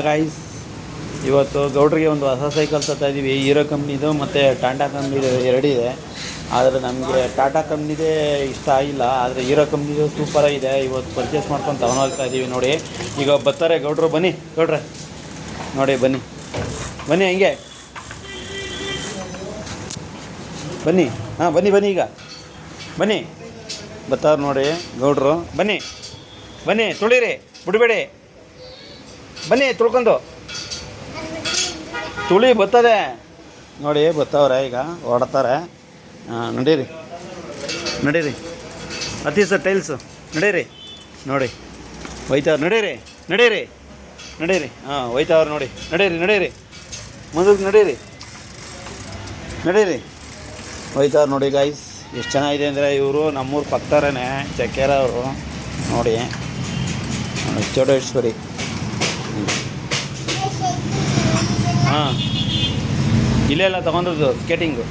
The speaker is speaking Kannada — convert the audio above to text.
ಗೈಸ್, ಇವತ್ತು ಗೌಡ್ರಿಗೆ ಒಂದು ಹೊಸ ಸೈಕಲ್ ತರ್ತಾ ಇದ್ದೀವಿ. ಹೀರೋ ಕಂಪ್ನಿದು ಮತ್ತು ಟಾಟಾ ಕಂಪ್ನಿದು ಎರಡಿದೆ. ಆದರೆ ನಮಗೆ ಟಾಟಾ ಕಂಪ್ನಿದೇ ಇಷ್ಟ ಆಗಿಲ್ಲ, ಆದರೆ ಹೀರೋ ಕಂಪ್ನಿದು ಸೂಪರಾಗಿದೆ. ಇವತ್ತು ಪರ್ಚೇಸ್ ಮಾಡ್ಕೊಂಡು ತಗೊಂಡೋಗ್ತಾ ಇದ್ದೀವಿ. ನೋಡಿ, ಈಗ ಬರ್ತಾರೆ ಗೌಡ್ರು. ಬನ್ನಿ ಗೌಡ್ರೆ, ನೋಡಿ ಬನ್ನಿ ಬನ್ನಿ, ಹಂಗೆ ಬನ್ನಿ. ಹಾಂ ಬನ್ನಿ ಬನ್ನಿ, ಈಗ ಬನ್ನಿ. ಬರ್ತಾರೆ ನೋಡಿ ಗೌಡ್ರು. ಬನ್ನಿ ಬನ್ನಿ, ತುಳಿರಿ, ಬಿಡಬೇಡಿ, ಬನ್ನಿ ತುಳ್ಕೊಂಡು ತುಳಿ. ಬರ್ತದೆ ನೋಡಿ, ಬರ್ತಾವ್ರೆ, ಈಗ ಹೊಡ್ತಾರೆ. ಹಾಂ ನಡೀರಿ ನಡೀರಿ, ಅತಿ ಸರ್ ಟೈಲ್ಸು, ನಡೀರಿ. ನೋಡಿ ಒಯ್ತಾವ್ರು, ನಡೀರಿ ನಡೀರಿ ನಡೀರಿ. ಹಾಂ ಒಯ್ತಾವ್ರು ನೋಡಿ, ನಡೀರಿ ನಡೀರಿ, ಮುಂದಕ್ಕೆ ನಡೀರಿ ನಡೀರಿ. ಒಯ್ತಾವ್ರು ನೋಡಿ ಗಾಯ್ಸ್. ಎಷ್ಟು ಚೆನ್ನಾಗಿದೆ ಅಂದರೆ, ಇವರು ನಮ್ಮೂರು ಪಕ್ಕದವರೇ, ಚಕ್ಕೆರ ಅವರು. ನೋಡಿ ಚೌಡೇಶ್ವರಿ. ಹಾಂ ಇಲ್ಲೆಲ್ಲ ತೊಗೊಂಡ್ರದ್ದು ಸ್ಕೇಟಿಂಗು.